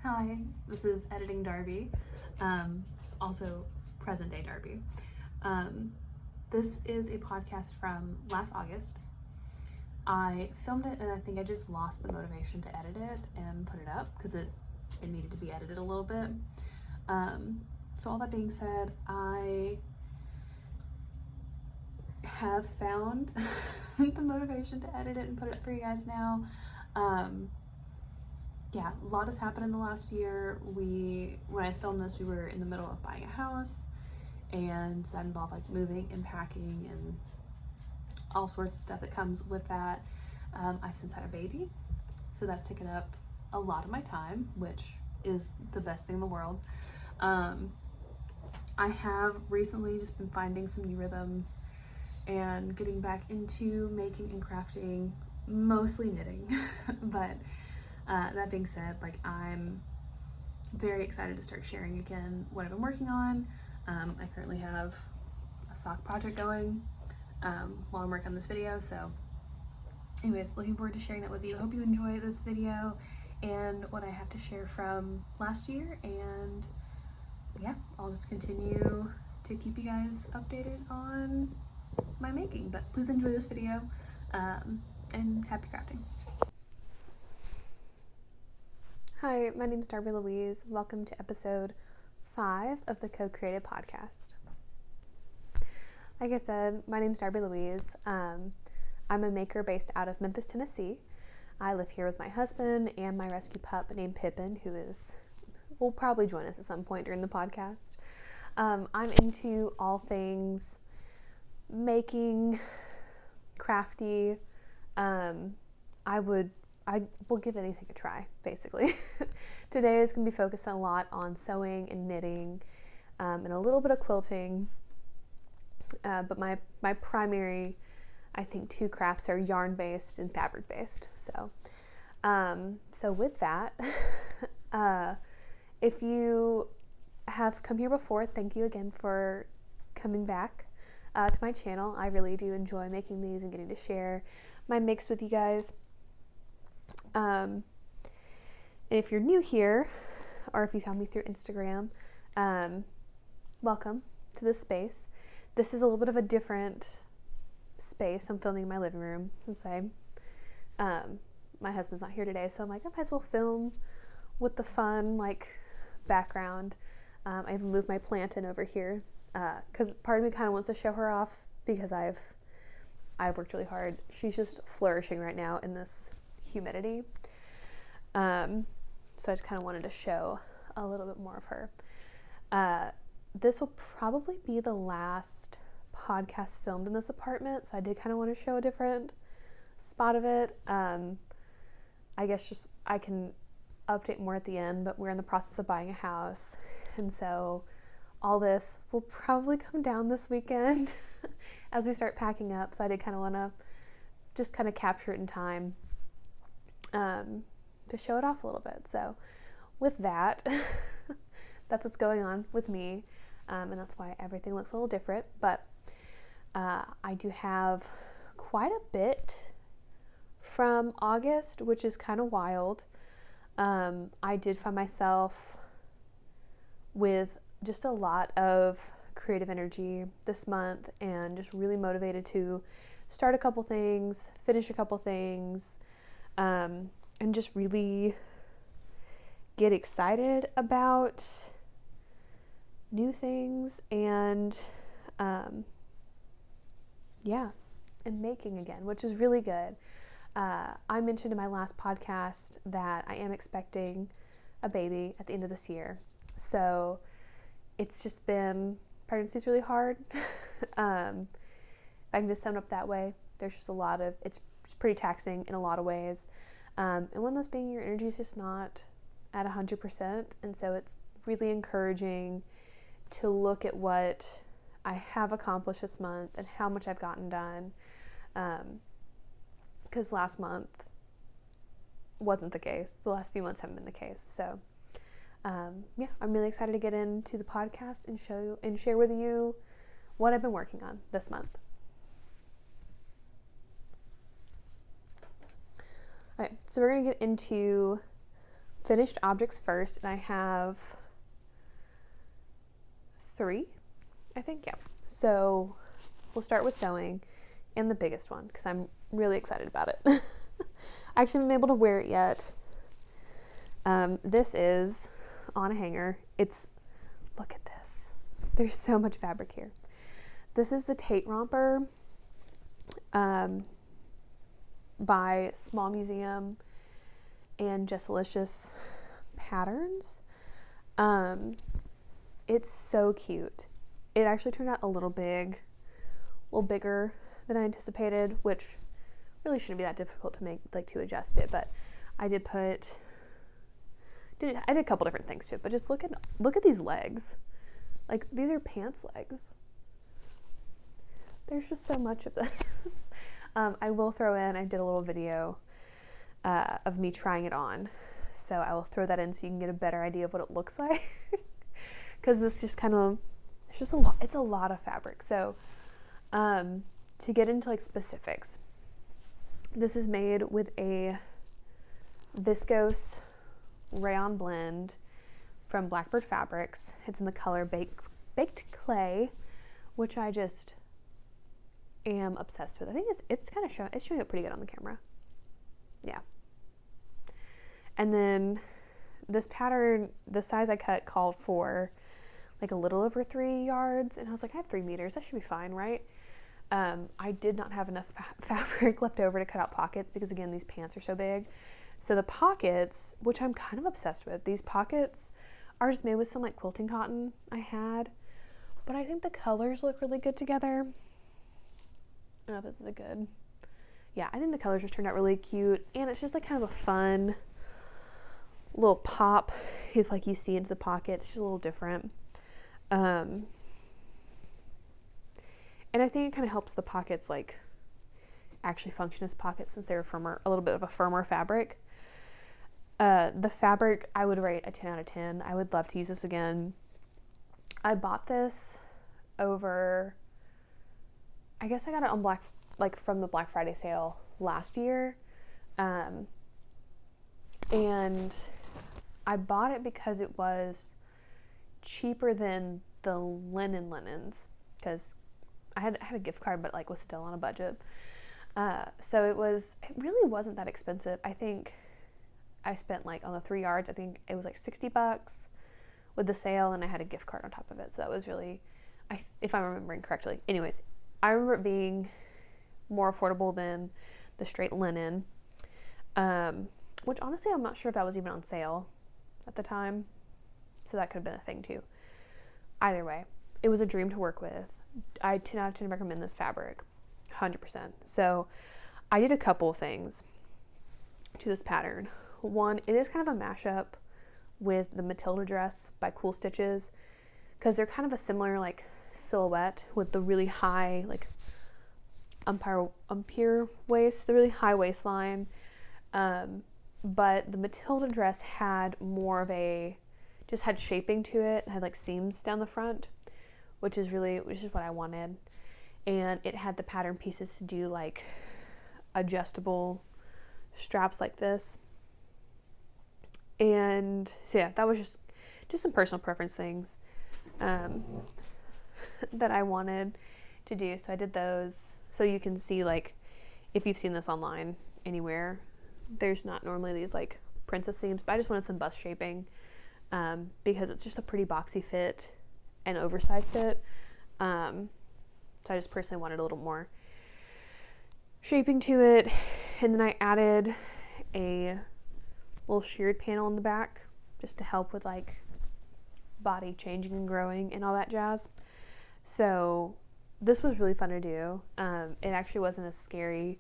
Hi, this is Editing Darby, also present day Darby. This is a podcast from last August. I filmed it and I think I just lost the motivation to edit it and put it up because it needed to be edited a little bit. So all that being said, I have found the motivation to edit it and put it up for you guys now. Yeah, a lot has happened in the last year. When I filmed this, we were in the middle of buying a house, and that involved like moving and packing and all sorts of stuff that comes with that. I've since had a baby, so that's taken up a lot of my time, which is the best thing in the world. I have recently just been finding some new rhythms and getting back into making and crafting, mostly knitting, but that being said, like, I'm very excited to start sharing again what I've been working on. I currently have a sock project going while I'm working on this video, so anyways, looking forward to sharing that with you. I hope you enjoy this video and what I have to share from last year, and yeah, I'll just continue to keep you guys updated on my making, but please enjoy this video and happy crafting. Hi, my name is Darby Louise. Welcome to episode 5 of the CoCreated Podcast. Like I said, my name is Darby Louise. I'm a maker based out of Memphis, Tennessee. I live here with my husband and my rescue pup named Pippin, who will probably join us at some point during the podcast. I'm into all things making, crafty. I will give anything a try, basically. Today is going to be focused a lot on sewing and knitting and a little bit of quilting. But my primary, I think, 2 crafts are yarn-based and fabric-based. So with that, if you have come here before, thank you again for coming back to my channel. I really do enjoy making these and getting to share my makes with you guys. And if you're new here, or if you found me through Instagram, welcome to this space. This is a little bit of a different space. I'm filming in my living room since my husband's not here today, so I'm like, I might as well film with the fun, like, background. I even moved my plant in over here, because part of me kind of wants to show her off because I've worked really hard. She's just flourishing right now in this humidity. So I just kind of wanted to show a little bit more of her. This will probably be the last podcast filmed in this apartment, so I did kind of want to show a different spot of it. I guess just I can update more at the end, but we're in the process of buying a house, and so all this will probably come down this weekend as we start packing up. So I did kind of want to just kind of capture it in time to show it off a little bit. So with that, that's what's going on with me, and that's why everything looks a little different. But I do have quite a bit from August, which is kind of wild. I did find myself with just a lot of creative energy this month and just really motivated to start a couple things, finish a couple things, and just really get excited about new things and and making again, which is really good. I mentioned in my last podcast that I am expecting a baby at the end of this year. So it's just been, pregnancy's really hard. If I can just sum it up that way, there's just it's pretty taxing in a lot of ways. And one of those being your energy is just not at 100%. And so it's really encouraging to look at what I have accomplished this month and how much I've gotten done. Because last month wasn't the case. The last few months haven't been the case. So I'm really excited to get into the podcast and share with you what I've been working on this month. Okay, so we're going to get into finished objects first, and I have 3, I think, yeah. So we'll start with sewing and the biggest one because I'm really excited about it. I actually haven't been able to wear it yet. This is on a hanger. Look at this. There's so much fabric here. This is the Tate Romper by Small Museum and Jessalicious Patterns. It's so cute. It actually turned out a little bigger than I anticipated, which really shouldn't be that difficult to make, like, to adjust it, but I did a couple different things to it, but just look at these legs. Like, these are pants legs. There's just so much of this. I will throw in, I did a little video of me trying it on, so I will throw that in so you can get a better idea of what it looks like. Because this just kind of, it's a lot of fabric. So to get into, like, specifics, this is made with a viscose rayon blend from Blackbird Fabrics. It's in the color baked clay, which I just am obsessed with. I think it's kind of showing up pretty good on the camera. Yeah. And then this pattern, the size I cut called for like a little over 3 yards, and I was like, I have 3 meters, that should be fine, right? I did not have enough fabric left over to cut out pockets because, again, these pants are so big. So the pockets, which I'm kind of obsessed with, these pockets are just made with some, like, quilting cotton I had, but I think the colors look really good together. I don't know if this is I think the colors just turned out really cute, and it's just, like, kind of a fun little pop if, like, you see into the pocket. It's just a little different. And I think it kind of helps the pockets, like, actually function as pockets since they're a little bit of a firmer fabric. The fabric, I would rate a 10 out of 10. I would love to use this again. I bought this over, I guess I got it on from the Black Friday sale last year. And I bought it because it was cheaper than the linens, because I had a gift card, but, like, was still on a budget. So it really wasn't that expensive. I think I spent, like, on the 3 yards, I think it was like $60 with the sale, and I had a gift card on top of it. So that was really, if I'm remembering correctly. Anyways, I remember it being more affordable than the straight linen, which honestly I'm not sure if that was even on sale at the time. So that could have been a thing too. Either way, it was a dream to work with. I 10 out of 10 recommend this fabric, 100%. So I did a couple of things to this pattern. One, it is kind of a mashup with the Matilda dress by Cool Stitches, because they're kind of a similar, like, silhouette with the really high, like, umpire waist, the really high waistline. But the Matilda dress had more of just had shaping to it. It had, like, seams down the front, which is what I wanted. And it had the pattern pieces to do, like, adjustable straps like this. And so, yeah, that was just some personal preference things that I wanted to do. So I did those. So you can see, like, if you've seen this online anywhere, there's not normally these, like, princess seams, but I just wanted some bust shaping because it's just a pretty boxy fit and oversized fit. So I just personally wanted a little more shaping to it. And then I added a little shirred panel in the back just to help with, like, body changing and growing and all that jazz. So this was really fun to do. It actually wasn't as scary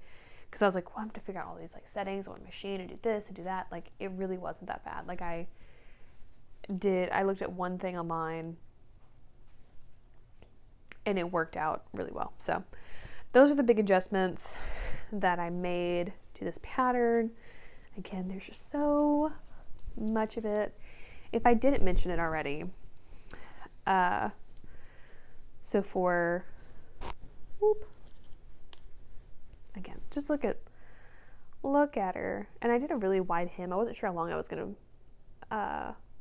because I was like, well, I have to figure out all these, like, settings on my machine and do this and do that. Like, it really wasn't that bad. Like, I looked at one thing online and it worked out really well. So those are the big adjustments that I made to this pattern. Again, there's just so much of it. If I didn't mention it already, so for, again, just look at her. And I did a really wide hem. I wasn't sure how long I was going to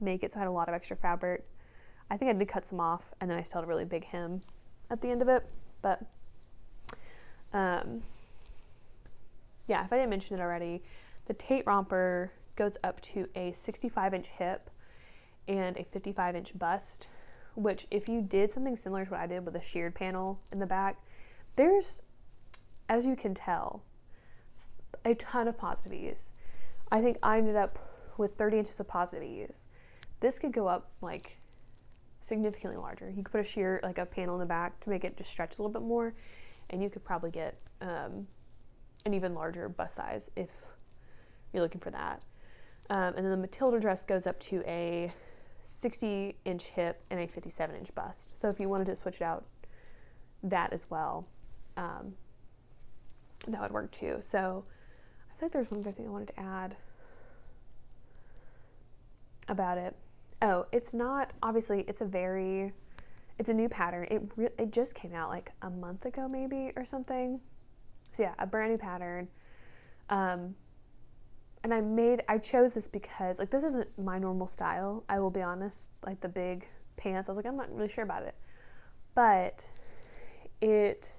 make it so I had a lot of extra fabric. I think I did cut some off, and then I still had a really big hem at the end of it. But yeah, if I didn't mention it already, the Tate romper goes up to a 65-inch hip and a 55-inch bust, which if you did something similar to what I did with a sheared panel in the back, there's, as you can tell, a ton of positive ease. I think I ended up with 30 inches of positive ease. This could go up like significantly larger. You could put a panel in the back to make it just stretch a little bit more, and you could probably get an even larger bust size if you're looking for that. And then the Matilda dress goes up to a 60-inch hip and a 57-inch bust. So if you wanted to switch it out, that as well, that would work too. So I think there's one other thing I wanted to add about it. Oh, it's not, obviously, it's a new pattern. It just came out like a month ago maybe or something. So yeah, a brand new pattern. And I chose this because, like, this isn't my normal style, I will be honest. Like, the big pants, I was like, I'm not really sure about it. But it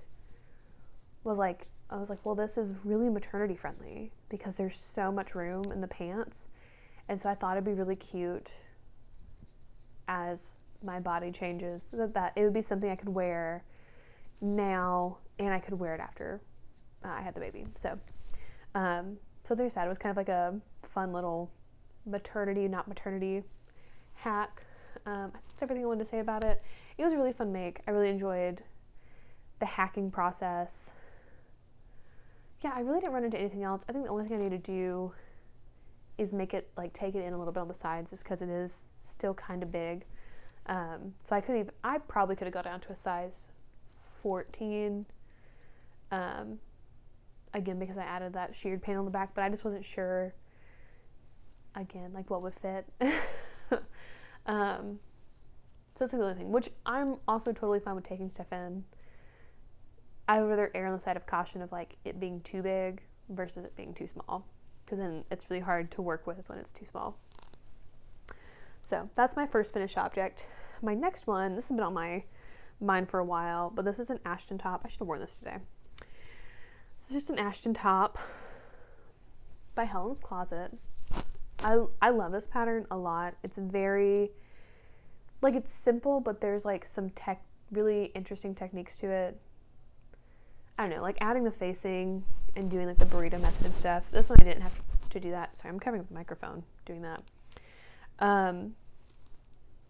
was like, I was like, well, this is really maternity friendly because there's so much room in the pants. And so I thought it'd be really cute as my body changes, that it would be something I could wear now and I could wear it after I had the baby. So there's that. It was kind of like a fun little maternity, not maternity hack. That's everything I wanted to say about it. It was a really fun make. I really enjoyed the hacking process. Yeah, I really didn't run into anything else. I think the only thing I need to do is make it, like, take it in a little bit on the sides, just because it is still kind of big. So I probably could have got down to a size 14, again, because I added that sheared panel in the back, but I just wasn't sure, again, like, what would fit. So that's the other thing, which I'm also totally fine with taking stuff in. I would rather err on the side of caution of, like, it being too big versus it being too small, because then it's really hard to work with when it's too small. So that's my first finished object. My next one, this has been on my mind for a while, but this is an Ashton top. I should have worn this today. This is just an Ashton top by Helen's Closet. I love this pattern a lot. It's very, like, it's simple, but there's, like, some really interesting techniques to it. I don't know, like adding the facing and doing, like, the burrito method and stuff. This one I didn't have to do that. Sorry, I'm covering up the microphone doing that.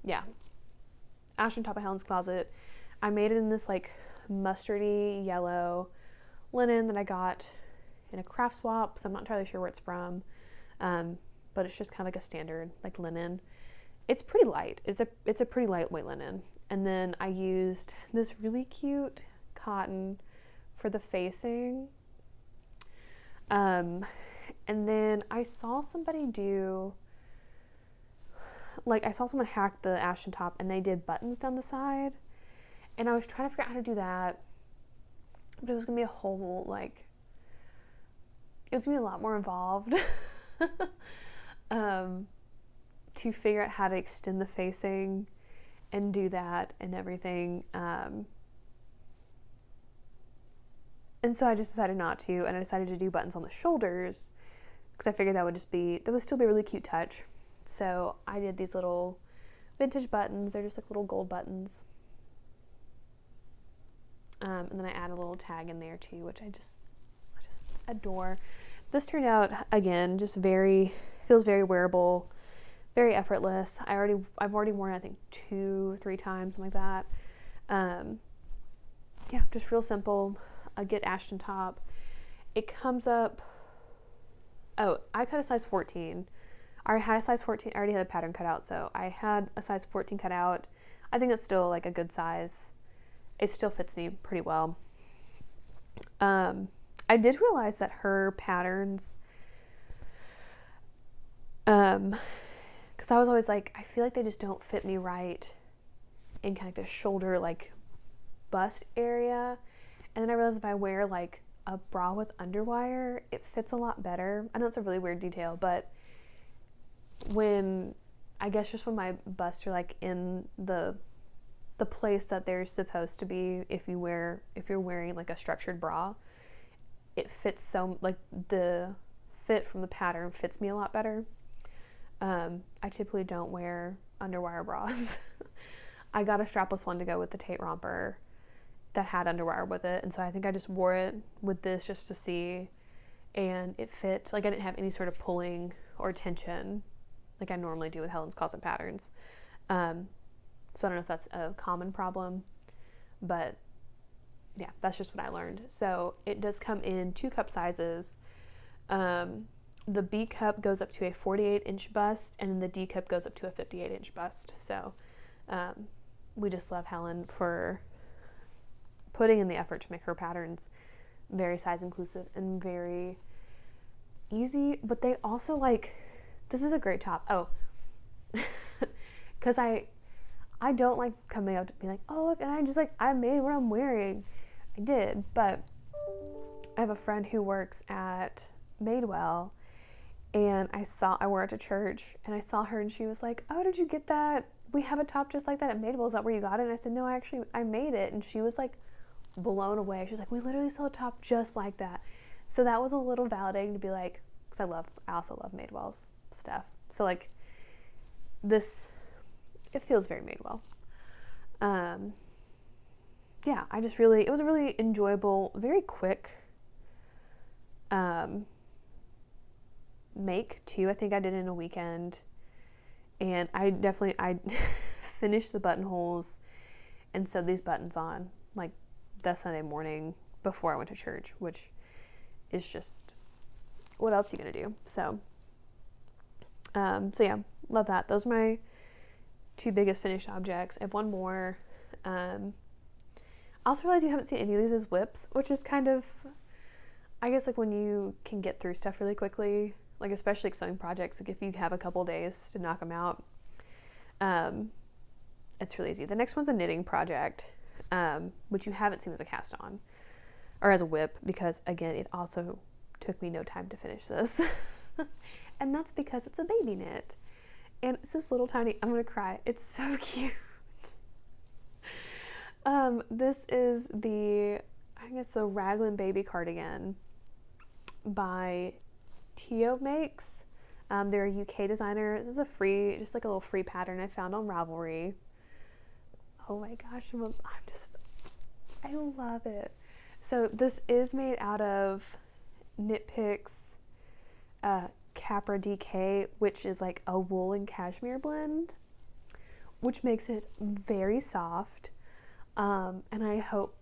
Yeah. Ashton top of Helen's Closet. I made it in this, like, mustardy yellow linen that I got in a craft swap, so I'm not entirely sure where it's from. But it's just kind of like a standard, like, linen. It's pretty light. It's a pretty lightweight linen. And then I used this really cute cotton for the facing. And then I saw somebody someone hack the Ashton top and they did buttons down the side. And I was trying to figure out how to do that. But it was going to be a whole, like, it was going to be a lot more involved to figure out how to extend the facing and do that and everything. And so I just decided not to, and I decided to do buttons on the shoulders because I figured that would still be a really cute touch. So I did these little vintage buttons. They're just like little gold buttons. And then I add a little tag in there too, which I just adore. This turned out, again, feels very wearable, very effortless. I've already worn it, I think 2-3 times, something like that. Yeah, just real simple. A good Ashton top. It comes up, I cut a size 14. I had a size 14, I already had a pattern cut out, so I had a size 14 cut out. I think that's still, like, a good size. It still fits me pretty well. I did realize that her patterns, because I was always like, I feel like they just don't fit me right in kind of the shoulder, like, bust area. And then I realized if I wear, like, a bra with underwire, it fits a lot better. I know it's a really weird detail, but when I guess just when my busts are like in the place that they're supposed to be, if you're wearing like a structured bra, it fits so, like the fit from the pattern fits me a lot better. I typically don't wear underwire bras. I got a strapless one to go with the Tate romper that had underwire with it, and so I think I just wore it with this just to see, and it fit. Like I didn't have any sort of pulling or tension like I normally do with Helen's Closet patterns. So I don't know if that's a common problem, but yeah, that's just what I learned. So it does come in 2 cup sizes. The B cup goes up to a 48-inch bust, and then the D cup goes up to a 58-inch bust. So we just love Helen for putting in the effort to make her patterns very size inclusive and very easy. But they also, like, this is a great top. Oh, because I don't like coming up to be like, oh, look, and I made what I'm wearing. I did, but I have a friend who works at Madewell, and I wore it to church, and I saw her, and she was like, oh, did you get that? We have a top just like that at Madewell. Is that where you got it? And I said, no, I made it. And she was like blown away. She was like, we literally saw a top just like that. So that was a little validating to be like, because I also love Madewell's stuff. So like this, it feels very Madewell. Yeah, it was a really enjoyable, very quick make too. I think I did it in a weekend, and I finished the buttonholes and sewed these buttons on like that Sunday morning before I went to church, which is just, what else are you gonna do? So yeah, love that. Those are my 2 biggest finished objects. I have one more. I also realized you haven't seen any of these as whips, which is kind of, I guess, like when you can get through stuff really quickly, like especially like sewing projects, like if you have a couple days to knock them out, it's really easy. The next one's a knitting project, which you haven't seen as a cast on or as a whip, because again, it also took me no time to finish this. And that's because it's a baby knit. And it's this little tiny, I'm gonna cry, it's so cute. This is the Raglan Baby Cardigan by Tio Makes. They're a UK designer. This is just like a little free pattern I found on Ravelry. Oh my gosh, I love it. So this is made out of Knit Picks Capra DK, which is like a wool and cashmere blend, which makes it very soft. And I hope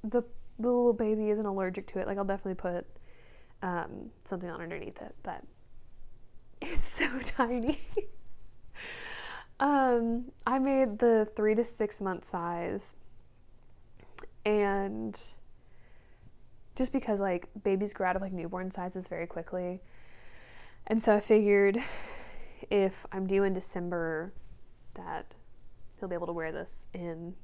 the little baby isn't allergic to it. Like I'll definitely put something on underneath it, but it's so tiny. I made the 3 to 6 month size, and just because like babies grow out of like newborn sizes very quickly, and so I figured if I'm due in December that he'll be able to wear this in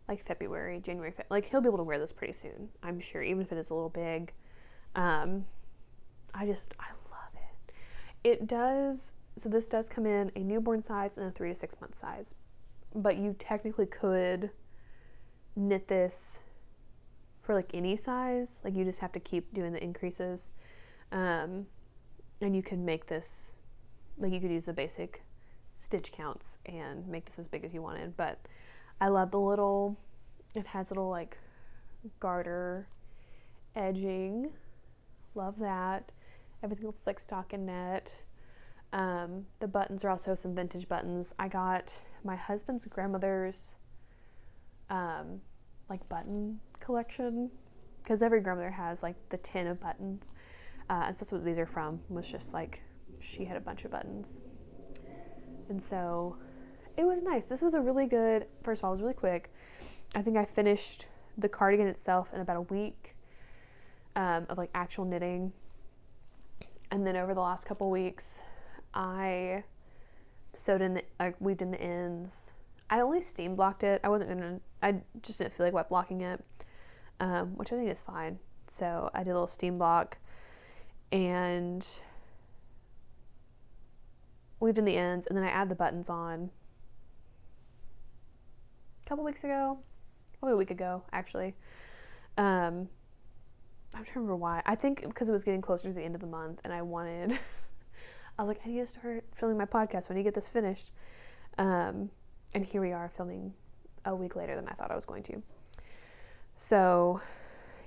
like February, January, like he'll be able to wear this pretty soon, I'm sure, even if it is a little big. I love it. It does, so this does come in a newborn size and a 3 to 6 month size, but you technically could knit this for like any size. Like you just have to keep doing the increases, and you can make this, like you could use the basic stitch counts and make this as big as you wanted. But I love it has little like garter edging, love that. Everything looks like stockinette. The buttons are also some vintage buttons. I got my husband's grandmother's like button collection, because every grandmother has like the tin of buttons, and so that's what these are from. Was just like she had a bunch of buttons, and so it was nice. This was a really good, first of all, it was really quick. I think I finished the cardigan itself in about a week of like actual knitting. And then over the last couple weeks, I sewed in weaved in the ends. I only steam blocked it. I just didn't feel like wet blocking it, which I think is fine. So I did a little steam block, and weaved in the ends, and then I add the buttons on a couple weeks ago, probably a week ago, actually. I'm trying to remember why. I think because it was getting closer to the end of the month, and I was like, I need to start filming my podcast when I get this finished. And here we are filming a week later than I thought I was going to. So,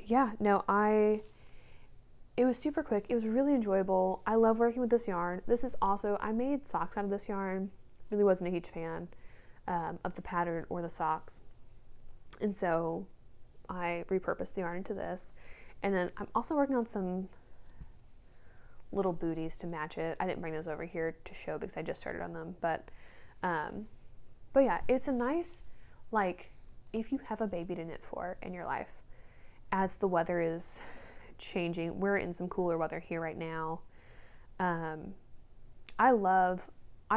yeah, no, it was super quick. It was really enjoyable. I love working with this yarn. I made socks out of this yarn. Really wasn't a huge fan of the pattern or the socks. And so I repurposed the yarn into this. And then I'm also working on some little booties to match it. I didn't bring those over here to show because I just started on them. But yeah, it's a nice, like, if you have a baby to knit for in your life, as the weather is changing, we're in some cooler weather here right now. I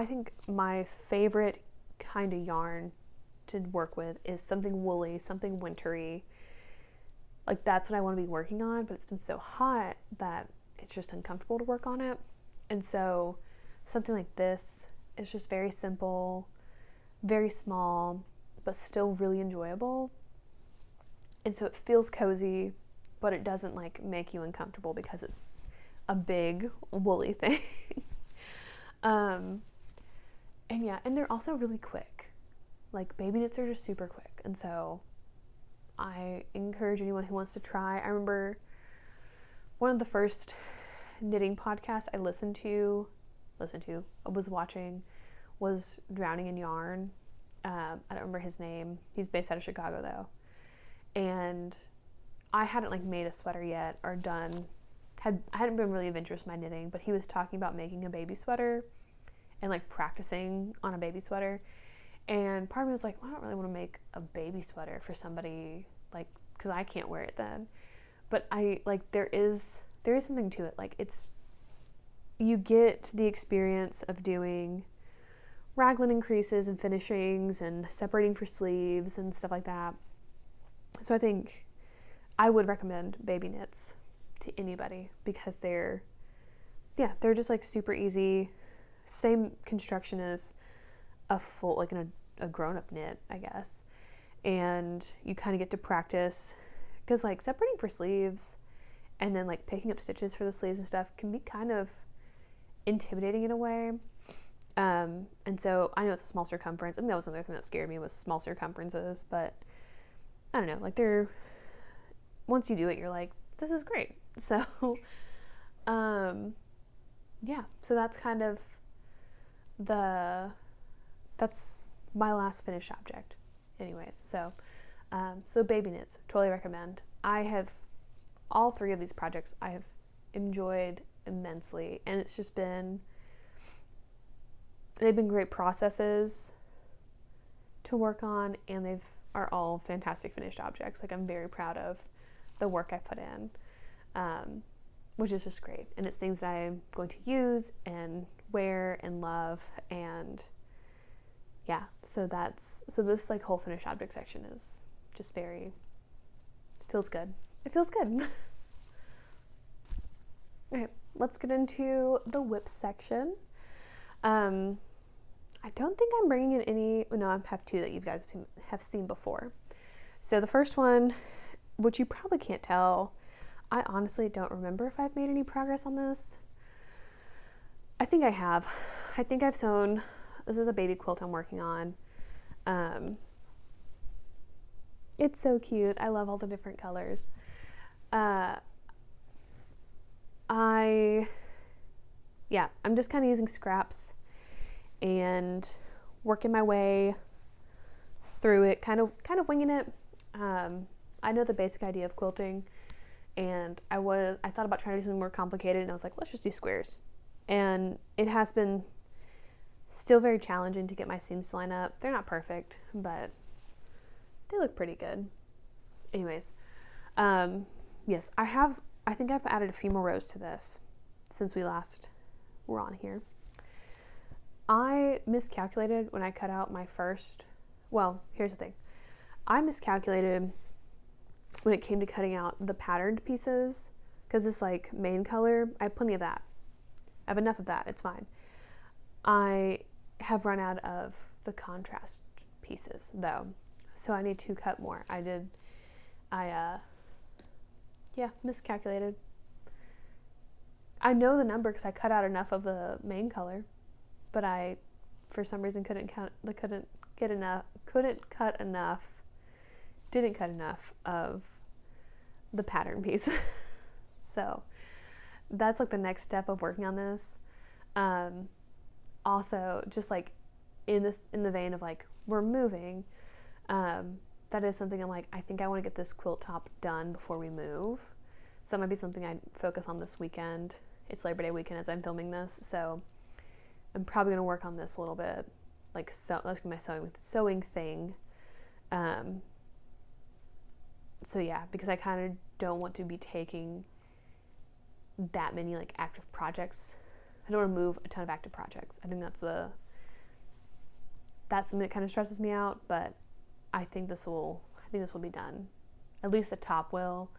think my favorite kind of yarn to work with is something woolly, something wintry. Like, that's what I want to be working on, but it's been so hot that it's just uncomfortable to work on it. And so something like this is just very simple, very small, but still really enjoyable. And so it feels cozy, but it doesn't like make you uncomfortable because it's a big woolly thing. And they're also really quick. Like, baby knits are just super quick. And so I encourage anyone who wants to try. I remember one of the first knitting podcasts I was watching was Drowning in Yarn. I don't remember his name. He's based out of Chicago though. And I hadn't like made a sweater yet or I hadn't been really of interest in my knitting, but he was talking about making a baby sweater and like practicing on a baby sweater. And part of me was like, well, I don't really want to make a baby sweater for somebody, like, because I can't wear it then. But there is something to it. Like, you get the experience of doing raglan increases and finishings and separating for sleeves and stuff like that. So I think I would recommend baby knits to anybody because they're just like super easy. Same construction as a full, like a grown-up knit, I guess. And you kind of get to practice because like separating for sleeves and then like picking up stitches for the sleeves and stuff can be kind of intimidating in a way. And so I know it's a small circumference. I think that was another thing that scared me was small circumferences, but I don't know, like once you do it, you're like, this is great. So, yeah, so that's kind of that's my last finished object anyways. So baby knits, totally recommend. All three of these projects I have enjoyed immensely, and it's just they've been great processes to work on, and are all fantastic finished objects. Like, I'm very proud of the work I put in, which is just great. And it's things that I'm going to use and wear and love. And yeah, so this like whole finished object section is just feels good. It feels good. Okay, let's get into the whip section. I don't think I'm bringing in any. No, I have two that you guys have seen before. So the first one, which you probably can't tell, I honestly don't remember if I've made any progress on this. I think I have. I think I've sewn. This is a baby quilt I'm working on. It's so cute. I love all the different colors. I'm just kind of using scraps and working my way through it, kind of winging it. I know the basic idea of quilting, and I thought about trying to do something more complicated, and I was like, let's just do squares. And it has been still very challenging to get my seams to line up. They're not perfect, but they look pretty good. Anyways, yes, I think I've added a few more rows to this since we last were on here. I miscalculated when I cut out my first, here's the thing. I miscalculated when it came to cutting out the patterned pieces, because this like main color, I have plenty of that. I have enough of that, it's fine. I have run out of the contrast pieces though, so I need to cut more. I miscalculated. I know the number because I cut out enough of the main color, but I, for some reason, didn't cut enough of the pattern piece. So that's like the next step of working on this. Also, just like in the vein of like we're moving, that is something I'm like, I think I want to get this quilt top done before we move. So that might be something I'd focus on this weekend. It's Labor Day weekend as I'm filming this, so I'm probably going to work on this a little bit. Like, so that's my sewing thing. So yeah, because I kind of don't want to be taking that many like active projects. I don't want to move a ton of active projects. I think that's something that kind of stresses me out, but I think this will be done. At least the top will.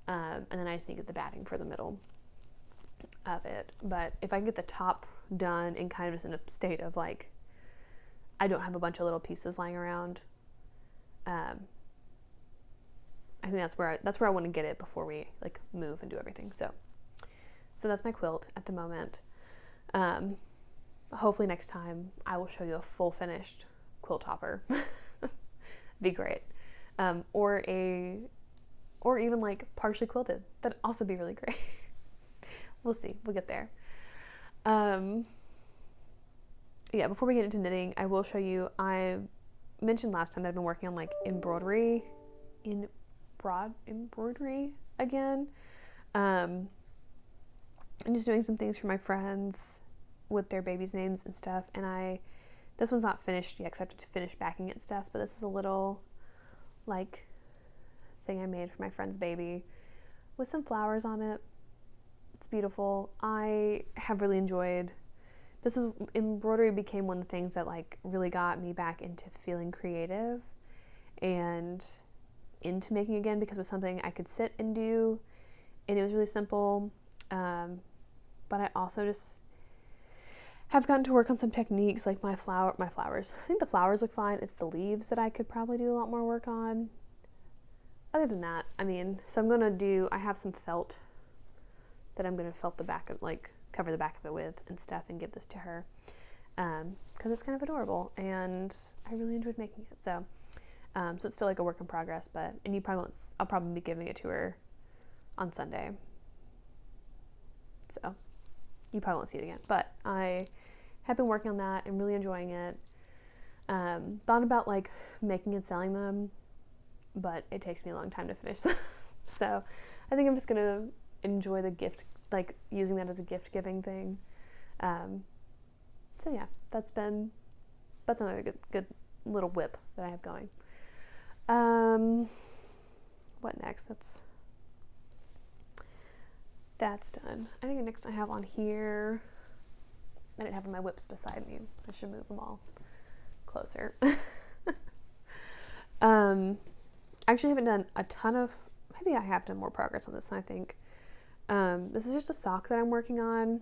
And then I just need to get the batting for the middle of it. But if I can get the top done and kind of just in a state of like, I don't have a bunch of little pieces lying around, I think that's where I want to get it before we like move and do everything. So that's my quilt at the moment. Hopefully next time I will show you a full finished quilt topper. Be great. Or even like partially quilted. That'd also be really great. We'll see. We'll get there. Yeah, before we get into knitting, I will show you, I mentioned last time that I've been working on like embroidery again. And just doing some things for my friends with their babies' names and stuff. And this one's not finished yet because I have to finish backing it and stuff, but this is a little like thing I made for my friend's baby with some flowers on it. It's beautiful. I have really enjoyed this. Embroidery became one of the things that like really got me back into feeling creative and into making again, because it was something I could sit and do, and it was really simple. But I also just have gotten to work on some techniques like my flowers. I think the flowers look fine. It's the leaves that I could probably do a lot more work on. Other than that, so I have some felt that I'm going to felt the back of, like, cover the back of it with and stuff and give this to her. Because it's kind of adorable and I really enjoyed making it. So it's still like a work in progress, I'll probably be giving it to her on Sunday. So you probably won't see it again, but I have been working on that and really enjoying it. Thought about like making and selling them, but it takes me a long time to finish them. So I think I'm just going to enjoy the gift, like using that as a gift giving thing. So yeah, that's another good little whip that I have going. What next? That's done. I think the next I have on here, I didn't have my whips beside me. I should move them all closer. Actually haven't done a ton of, maybe I have done more progress on this than I think. This is just a sock that I'm working on.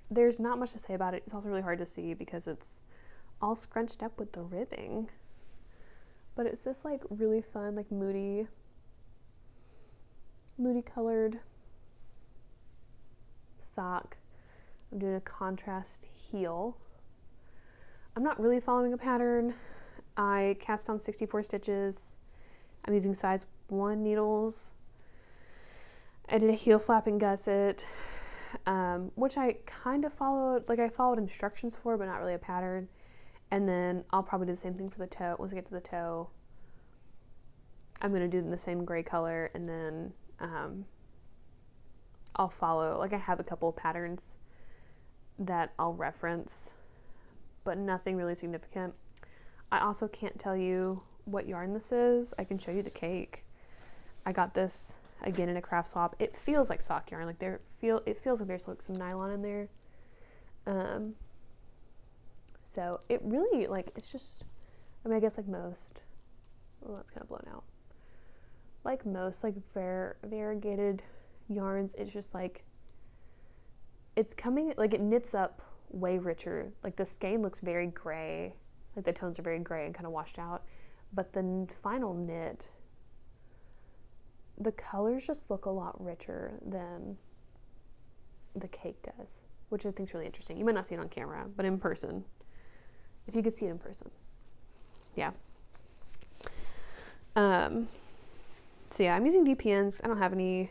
There's not much to say about it. It's also really hard to see because it's all scrunched up with the ribbing. But it's this like really fun, like moody colored sock. I'm doing a contrast heel. I'm not really following a pattern. I cast on 64 stitches. I'm using size 1 needles. I did a heel flap and gusset, which I kind of followed, like I followed instructions for, but not really a pattern. And then I'll probably do the same thing for the toe. Once I get to the toe, I'm going to do it in the same gray color, and then I'll follow, like I have a couple of patterns that I'll reference, but nothing really significant. I also can't tell you what yarn this is. I can show you the cake. I got this again in a craft swap. It feels like sock yarn. Like it feels like there's like some nylon in there. So it really, like, it's just, I guess like most, well, that's kind of blown out. Like most like variegated yarns, it's just like, it's coming, like it knits up way richer. Like the skein looks very gray, like the tones are very gray and kind of washed out, but the final knit, the colors just look a lot richer than the cake does, which I think is really interesting. You might not see it on camera, but in person, if you could see it in person. Yeah. So yeah, I'm using DPNs because I don't have any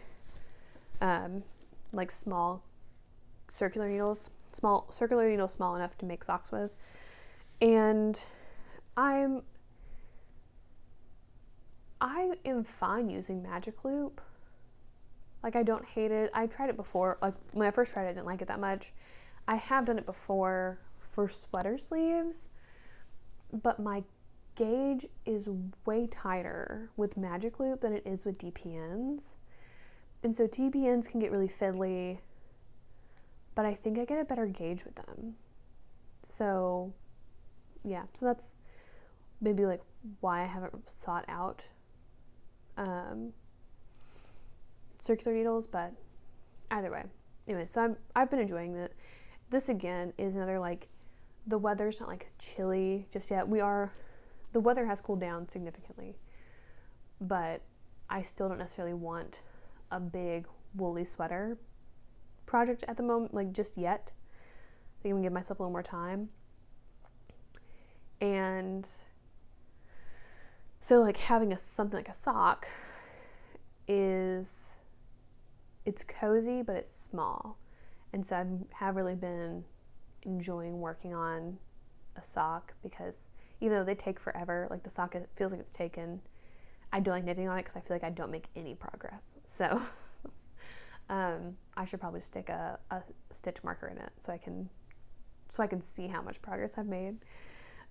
like small circular needles small enough to make socks with. And I am fine using Magic Loop. Like, I don't hate it. I tried it before. Like, when I first tried it, I didn't like it that much. I have done it before for sweater sleeves, but my gauge is way tighter with Magic Loop than it is with DPNs. And so DPNs can get really fiddly, but I think I get a better gauge with them. So, yeah. So that's maybe, like, why I haven't sought out circular needles, but either way. Anyway, so I've been enjoying it. This, again, is another, like, the weather's not, like, chilly just yet. The weather has cooled down significantly, but I still don't necessarily want a big woolly sweater project at the moment, like, just yet. I think I'm gonna give myself a little more time. And so, like, having something like a sock it's cozy, but it's small. And so I have really been enjoying working on a sock, because even though they take forever, like the sock, it feels like it's taken. I don't like knitting on it because I feel like I don't make any progress. So I should probably stick a stitch marker in it so I can see how much progress I've made.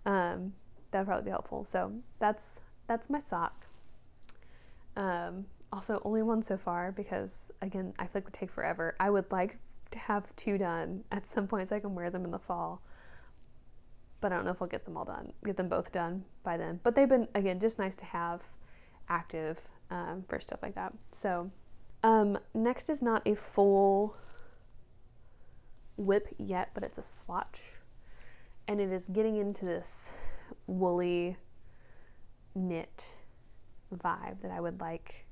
That would probably be helpful. So that's my sock. Also, only one so far because, again, I feel like they take forever. I would like to have 2 done at some point so I can wear them in the fall. But I don't know if I'll get them both done by then. But they've been, again, just nice to have active for stuff like that. So next is not a full whip yet, but it's a swatch. And it is getting into this woolly knit vibe that I would like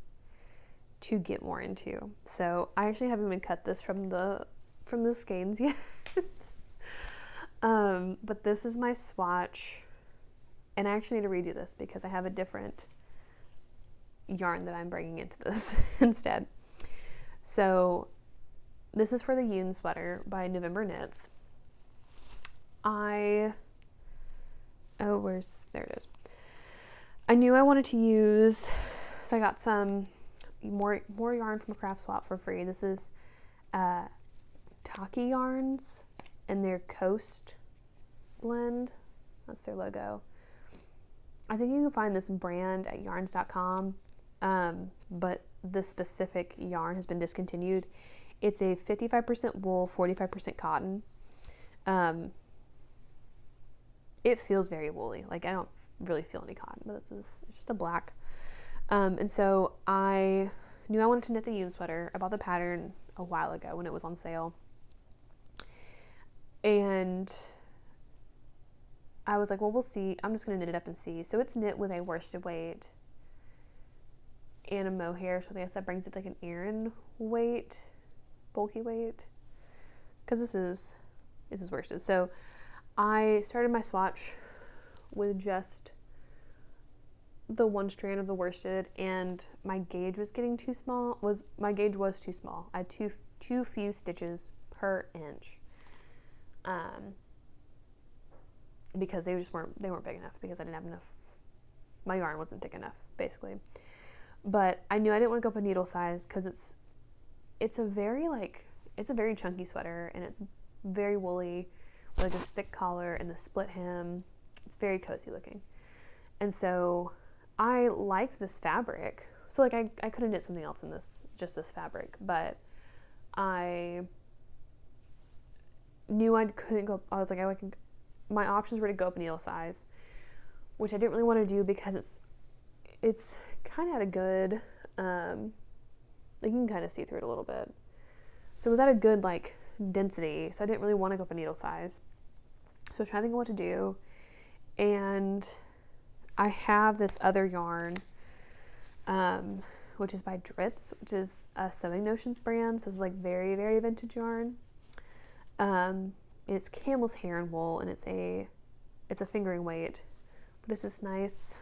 to get more into. So I actually haven't even cut this from the skeins yet. But this is my swatch, and I actually need to redo this because I have a different yarn that I'm bringing into this instead. So this is for the Yoon sweater by November Knits. There it is. I knew I wanted to use, so I got some more yarn from a craft swap for free. This is Taki yarns and their Coast blend. That's their logo. I think you can find this brand at yarns.com, but this specific yarn has been discontinued. It's a 55% wool, 45% cotton. It feels very woolly. Like, I don't really feel any cotton, but it's just a black. And so I knew I wanted to knit the Yoon sweater. I bought the pattern a while ago when it was on sale. And I was like, well, we'll see. I'm just going to knit it up and see. So it's knit with a worsted weight and a mohair. So I guess that brings it to like an Aran weight, bulky weight. Because this is worsted. So I started my swatch with just the one strand of the worsted, and my gauge was getting too small. My gauge was too small. I had too few stitches per inch. Because they weren't big enough, because I didn't have enough. My yarn wasn't thick enough, basically. But I knew I didn't want to go up a needle size because it's a very chunky sweater, and it's very woolly with like this thick collar and the split hem. It's very cozy looking. And so I liked this fabric. So like I could have knit something else in this fabric, but I knew I couldn't go. I was like, my options were to go up a needle size, which I didn't really want to do because it's kind of at a good, like you can kind of see through it a little bit. So it was at a good like density, so I didn't really want to go up a needle size. So I was trying to think of what to do, and I have this other yarn, which is by Dritz, which is a Sewing Notions brand. So it's like very, very vintage yarn. It's camel's hair and wool, and it's a fingering weight, but it's this nice,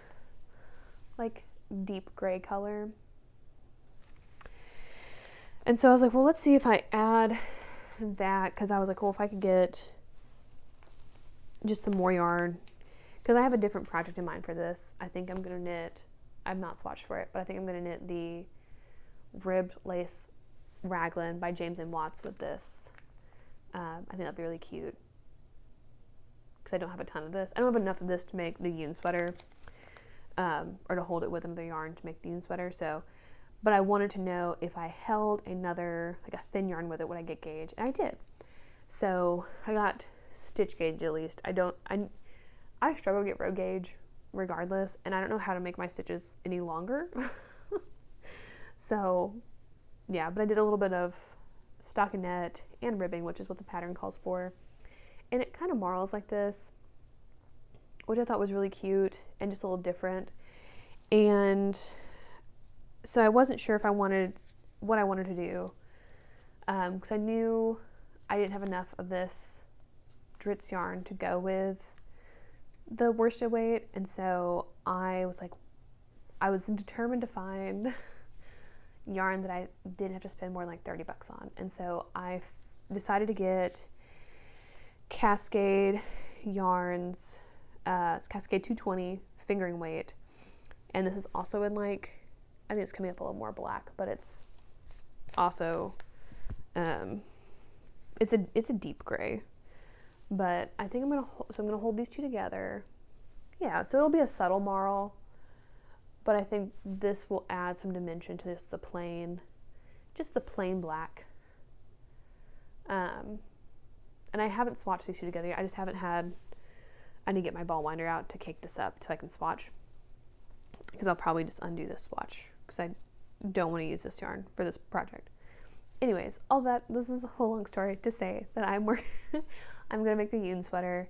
like, deep gray color. And so I was like, well, let's see if I add that, because I was like, well, if I could get just some more yarn, because I have a different project in mind for this. I think I'm going to knit, I've not swatched for it, but I think I'm going to knit the ribbed lace raglan by James & Watts with this. I think that'd be really cute, because I don't have a ton of this. I don't have enough of this to make the Yoon sweater, or to hold it with another yarn to make the Yoon sweater. So, but I wanted to know if I held another, like a thin yarn with it, would I get gauge? And I did. So I got stitch gauge at least. I struggle to get row gauge regardless, and I don't know how to make my stitches any longer. So yeah, but I did a little bit of stockinette and ribbing, which is what the pattern calls for. And it kind of marls like this, which I thought was really cute and just a little different. And so I wasn't sure if I wanted, what I wanted to do, because I knew I didn't have enough of this Dritz yarn to go with the worsted weight. And so I was like, I was determined to find yarn that I didn't have to spend more than like $30 on. And so I decided to get Cascade yarns. It's Cascade 220 fingering weight, and this is also in, like, I think it's coming up a little more black, but it's also it's a deep gray. But I think I'm gonna hold these two together. Yeah, so it'll be a subtle marl, but I think this will add some dimension to just the plain black. And I haven't swatched these two together yet. I just haven't had, I need to get my ball winder out to cake this up so I can swatch, because I'll probably just undo this swatch because I don't want to use this yarn for this project. Anyways, all that, this is a whole long story to say that I'm going to make the Yoon sweater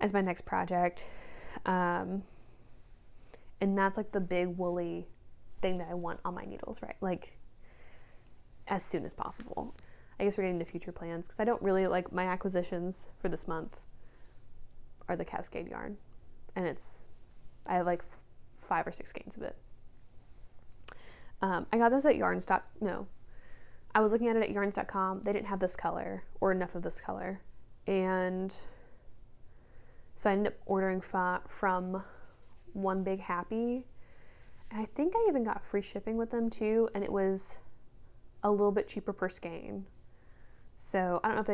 as my next project. And that's like the big woolly thing that I want on my needles, right? Like, as soon as possible. I guess we're getting to future plans, because I don't really, like, my acquisitions for this month are the Cascade yarn, and I have like 5 or 6 skeins of it. I got this at I was looking at it at yarns.com. They didn't have this color or enough of this color, and so I ended up ordering from One Big Happy, and I think I even got free shipping with them too, and it was a little bit cheaper per skein. So I don't know if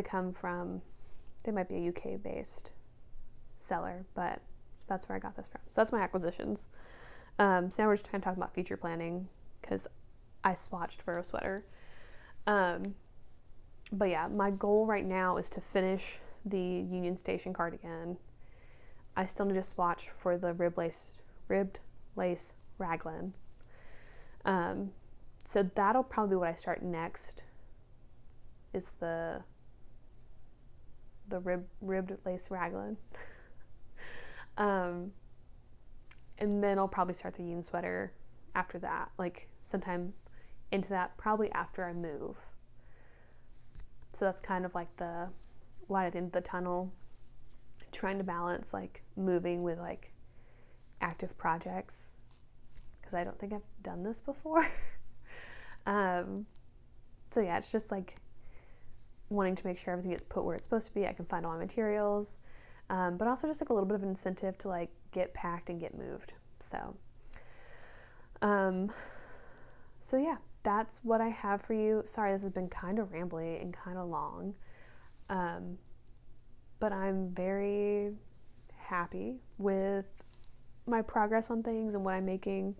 they might be a UK based seller, but that's where I got this from. So that's my acquisitions. So now we're just kind of talking about future planning, because I swatched for a sweater. But yeah, my goal right now is to finish the Union Station cardigan. I still need to swatch for the ribbed lace raglan. So that'll probably be what I start next, is the ribbed lace raglan. And then I'll probably start the Yoon sweater after that, like sometime into that, probably after I move. So that's kind of like the light at the end of the tunnel, trying to balance like moving with like active projects, because I don't think I've done this before. So yeah, it's just like wanting to make sure everything gets put where it's supposed to be. I can find all my materials, but also just like a little bit of an incentive to like get packed and get moved. So yeah, that's what I have for you. Sorry, this has been kind of rambly and kind of long, but I'm very happy with my progress on things and what I'm making,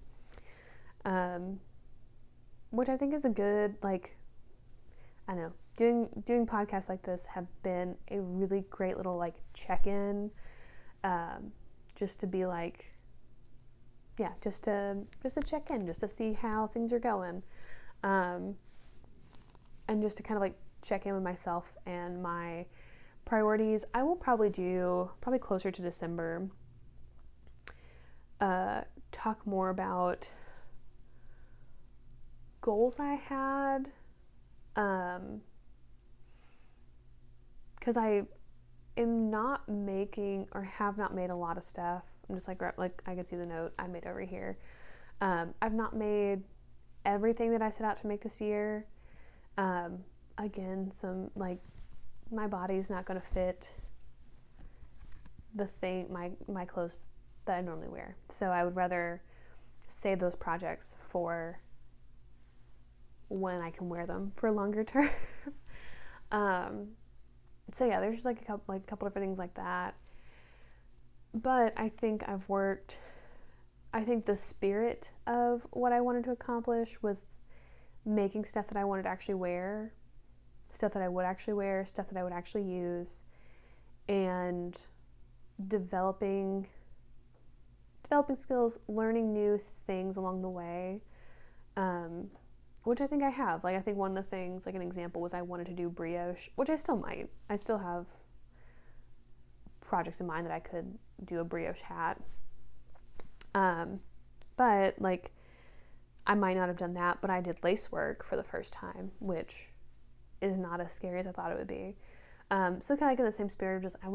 which I think is a good, like, I don't know, doing podcasts like this have been a really great little like check-in, just to be like, yeah, just to check in, just to see how things are going, and just to kind of like check in with myself and my priorities. I will probably closer to December, talk more about goals I had, because I am not making or have not made a lot of stuff. I'm just like I can see the note I made over here. I've not made everything that I set out to make this year. Again, some like my body's not going to fit my clothes that I normally wear. So I would rather save those projects for when I can wear them for a longer term. So yeah, there's just like a couple different things like that. But I think the spirit of what I wanted to accomplish was making stuff that I wanted to actually wear, stuff that I would actually wear, stuff that I would actually use, and developing skills, learning new things along the way, which I think I have. Like, I think one of the things, like an example, was I wanted to do brioche, which I still might. I still have projects in mind that I could do a brioche hat. But like, I might not have done that, but I did lace work for the first time, which is not as scary as I thought it would be. So kind of like in the same spirit of just, I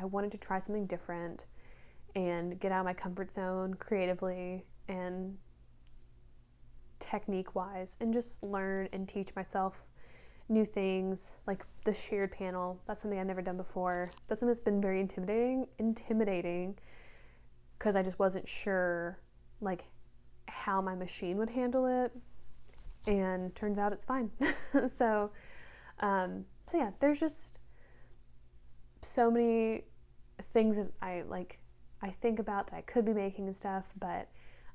wanted to try something different and get out of my comfort zone creatively and technique wise, and just learn and teach myself new things. Like the shared panel, that's something I've never done before. That's something that's been very intimidating because I just wasn't sure like how my machine would handle it, and turns out it's fine. So yeah, there's just so many things that I think about that I could be making and stuff, but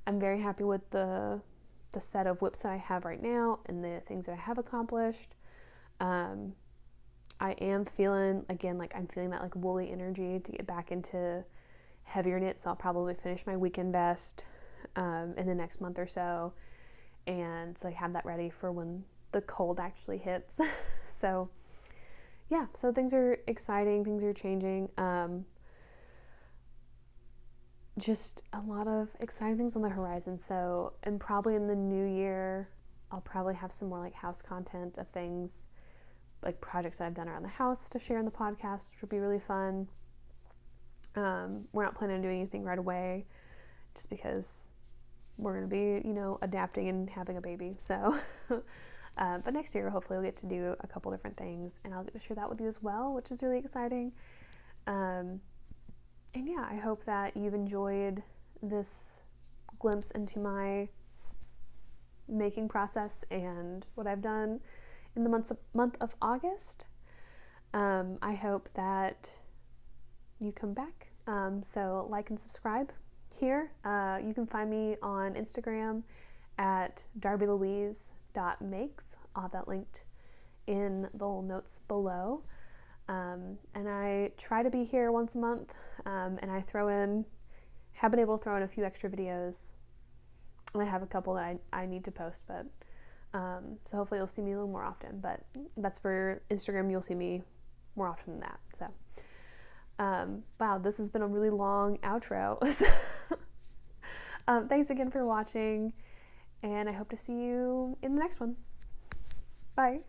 I'm very happy with the set of whips that I have right now and the things that I have accomplished. I am feeling, again, like I'm feeling that like woolly energy to get back into heavier knits, so I'll probably finish my weekend best in the next month or so, and so I have that ready for when the cold actually hits. So yeah, so things are exciting, things are changing. Just a lot of exciting things on the horizon. So, and probably in the new year, I'll probably have some more like house content of things, like projects that I've done around the house to share in the podcast, which would be really fun. We're not planning on doing anything right away, just because we're going to be, adapting and having a baby. So, but next year, hopefully we'll get to do a couple different things, and I'll get to share that with you as well, which is really exciting. And yeah, I hope that you've enjoyed this glimpse into my making process and what I've done in the month of August. I hope that you come back. So like and subscribe here. You can find me on Instagram at darbylouise.makes. I'll have that linked in the little notes below. And I try to be here once a month, and I have been able to throw in a few extra videos, and I have a couple that I need to post, but, so hopefully you'll see me a little more often, but that's for Instagram, you'll see me more often than that, so, wow, this has been a really long outro. Thanks again for watching, and I hope to see you in the next one. Bye.